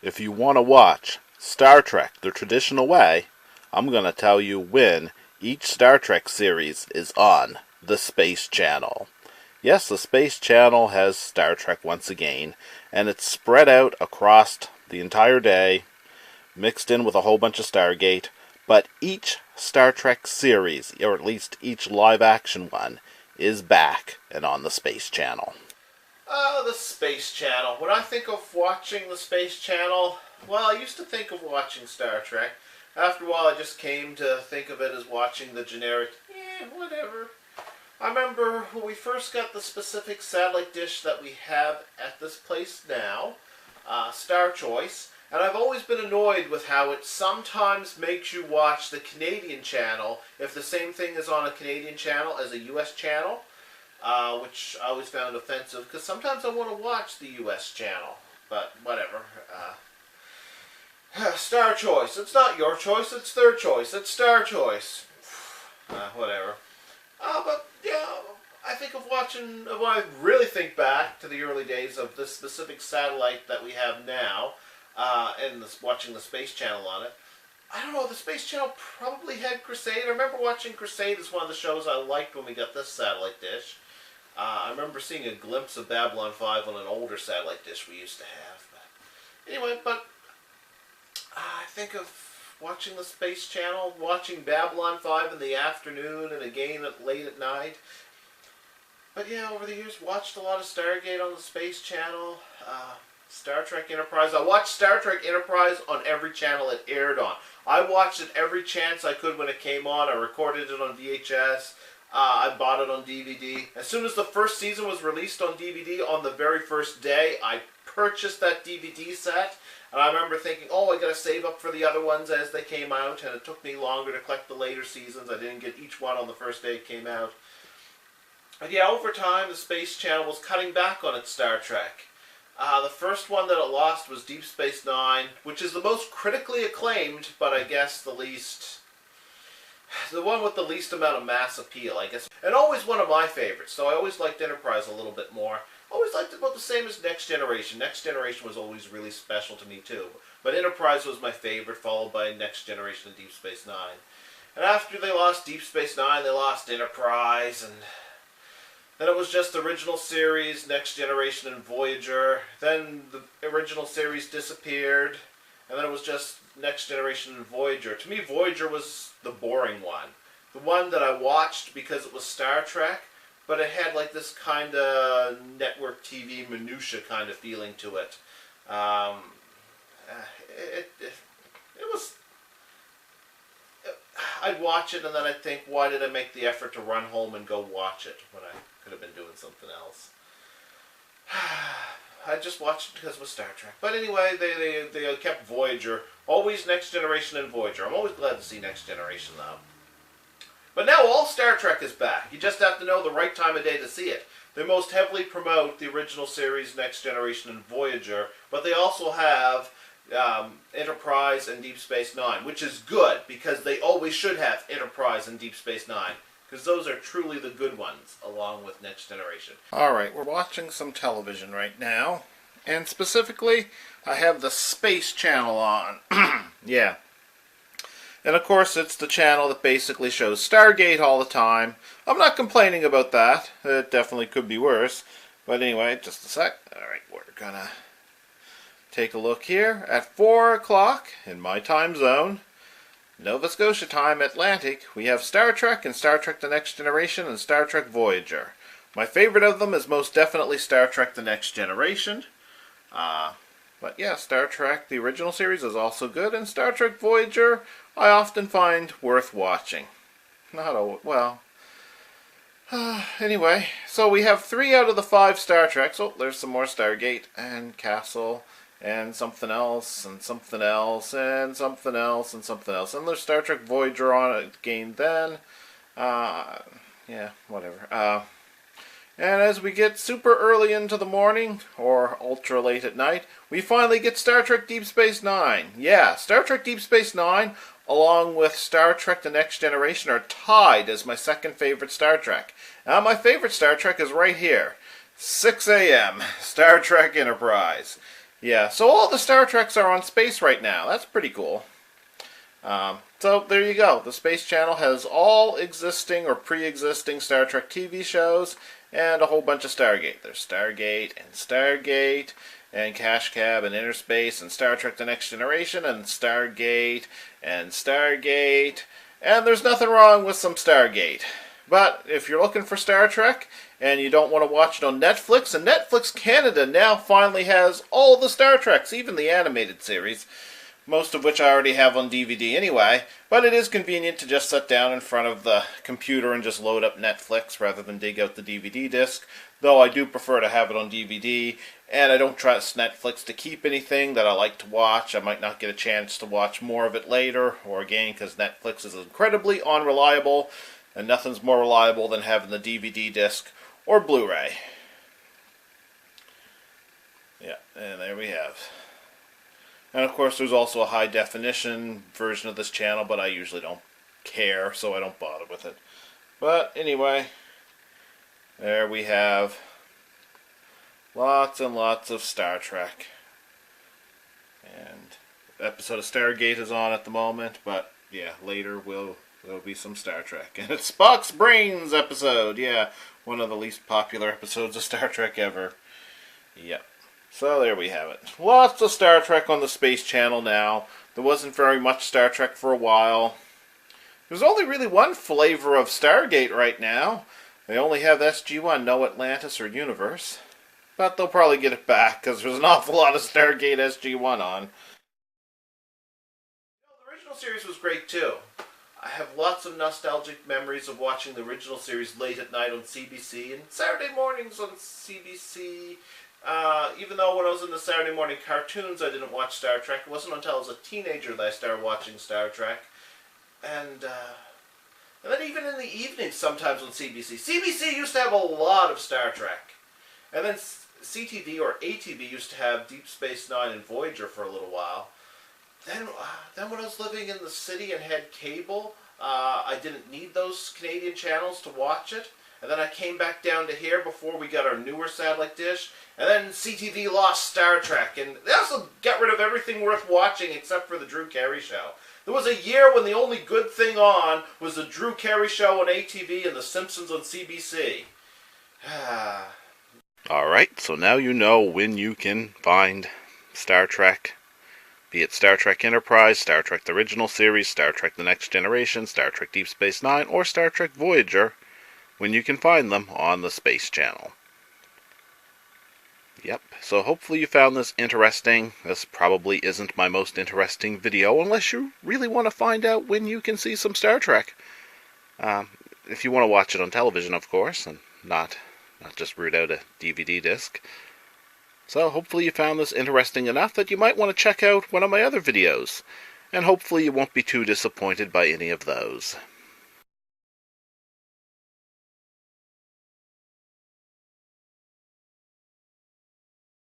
If you want to watch Star Trek the traditional way, I'm going to tell you when each Star Trek series is on the Space Channel. Yes, the Space Channel has Star Trek once again, and it's spread out across the entire day, mixed in with a whole bunch of Stargate, but each Star Trek series, or at least each live-action one, is back and on the Space Channel. The Space Channel. When I think of watching the Space Channel, well, I used to think of watching Star Trek. After a while, I just came to think of it as watching the generic, whatever. I remember when we first got the specific satellite dish that we have at this place now, Star Choice, and I've always been annoyed with how it sometimes makes you watch the Canadian channel if the same thing is on a Canadian channel as a U.S. channel. Which I always found offensive, because sometimes I want to watch the U.S. channel, but whatever. Star Choice. It's not your choice, it's their choice. It's Star Choice. Whatever. But, yeah, I think of watching, when I really think back to the early days of this specific satellite that we have now, and watching the Space Channel on it, I don't know, the Space Channel probably had Crusade. I remember watching Crusade as one of the shows I liked when we got this satellite dish. I remember seeing a glimpse of Babylon 5 on an older satellite dish we used to have. Anyway, I think of watching the Space Channel, watching Babylon 5 in the afternoon and again late at night. But yeah, over the years, watched a lot of Stargate on the Space Channel, Star Trek Enterprise. I watched Star Trek Enterprise on every channel it aired on. I watched it every chance I could when it came on. I recorded it on VHS. I bought it on DVD. As soon as the first season was released on DVD on the very first day, I purchased that DVD set. And I remember thinking, oh, I gotta save up for the other ones as they came out. And it took me longer to collect the later seasons. I didn't get each one on the first day it came out. But yeah, over time, the Space Channel was cutting back on its Star Trek. The first one that it lost was Deep Space Nine, which is the most critically acclaimed, but I guess the one with the least amount of mass appeal, I guess. And always one of my favorites, so I always liked Enterprise a little bit more. Always liked it about the same as Next Generation. Next Generation was always really special to me too. But Enterprise was my favorite, followed by Next Generation and Deep Space Nine. And after they lost Deep Space Nine, they lost Enterprise, and then it was just the original series, Next Generation and Voyager. Then the original series disappeared, and then it was just Next Generation and Voyager. To me, Voyager was the boring one. The one that I watched because it was Star Trek, but it had like this kind of network TV minutia kind of feeling to it. It was... I'd watch it and then I'd think, why did I make the effort to run home and go watch it when I could have been doing something else? I just watched it because it was Star Trek. But anyway, they kept Voyager. Always Next Generation and Voyager. I'm always glad to see Next Generation, though. But now all Star Trek is back. You just have to know the right time of day to see it. They most heavily promote the original series, Next Generation and Voyager, but they also have Enterprise and Deep Space Nine, which is good, because they always should have Enterprise and Deep Space Nine, because those are truly the good ones, along with Next Generation. Alright, we're watching some television right now, and specifically, I have the Space Channel on. Yeah. And of course, it's the channel that basically shows Stargate all the time. I'm not complaining about that. It definitely could be worse. But anyway, just a sec. Alright, we're gonna take a look here. At 4 o'clock in my time zone, Nova Scotia time, Atlantic, we have Star Trek and Star Trek The Next Generation and Star Trek Voyager. My favorite of them is most definitely Star Trek The Next Generation. But yeah, Star Trek, the original series, is also good, and Star Trek Voyager, I often find worth watching. Anyway, so we have 3 out of the 5 Star Treks. Oh, there's some more Stargate, and Castle, and something else, and something else, and something else, and something else. And there's Star Trek Voyager on again then. Yeah, whatever. And as we get super early into the morning, or ultra late at night, we finally get Star Trek Deep Space Nine. Yeah, Star Trek Deep Space Nine, along with Star Trek The Next Generation, are tied as my second favorite Star Trek. Now, my favorite Star Trek is right here. 6 a.m., Star Trek Enterprise. Yeah, so all the Star Treks are on space right now. That's pretty cool. So there you go. The Space Channel has all existing or pre-existing Star Trek TV shows and a whole bunch of Stargate. There's Stargate and Cash Cab and Inner Space and Star Trek The Next Generation and Stargate and Stargate. And there's nothing wrong with some Stargate. But if you're looking for Star Trek and you don't want to watch it on Netflix, and Netflix Canada now finally has all the Star Treks, even the animated series, most of which I already have on DVD anyway, but it is convenient to just sit down in front of the computer and just load up Netflix rather than dig out the DVD disc, though I do prefer to have it on DVD, and I don't trust Netflix to keep anything that I like to watch. I might not get a chance to watch more of it later, or again, because Netflix is incredibly unreliable, and nothing's more reliable than having the DVD disc or Blu-ray. Yeah, and there we have. And of course there's also a high definition version of this channel, but I usually don't care, so I don't bother with it. But anyway, there we have lots and lots of Star Trek. And the episode of Stargate is on at the moment, but yeah, later there'll be some Star Trek. And it's Spock's Brains episode, yeah, one of the least popular episodes of Star Trek ever. Yep. So there we have it. Lots of Star Trek on the Space Channel now. There wasn't very much Star Trek for a while. There's only really one flavor of Stargate right now. They only have SG-1, no Atlantis or Universe. But they'll probably get it back, because there's an awful lot of Stargate SG-1 on. The original series was great too. I have lots of nostalgic memories of watching the original series late at night on CBC and Saturday mornings on CBC. Even though when I was in the Saturday morning cartoons I didn't watch Star Trek, it wasn't until I was a teenager that I started watching Star Trek. And then even in the evenings sometimes on CBC. CBC used to have a lot of Star Trek. And then CTV or ATV used to have Deep Space Nine and Voyager for a little while. Then when I was living in the city and had cable, I didn't need those Canadian channels to watch it. And then I came back down to here before we got our newer satellite dish. And then CTV lost Star Trek. And they also got rid of everything worth watching except for the Drew Carey Show. There was a year when the only good thing on was the Drew Carey Show on ATV and The Simpsons on CBC. Alright, so now you know when you can find Star Trek. Be it Star Trek Enterprise, Star Trek The Original Series, Star Trek The Next Generation, Star Trek Deep Space Nine, or Star Trek Voyager, when you can find them on the Space Channel. Yep, so hopefully you found this interesting. This probably isn't my most interesting video, unless you really want to find out when you can see some Star Trek. If you want to watch it on television, of course, and not just root out a DVD disc. So hopefully you found this interesting enough that you might want to check out one of my other videos. And hopefully you won't be too disappointed by any of those.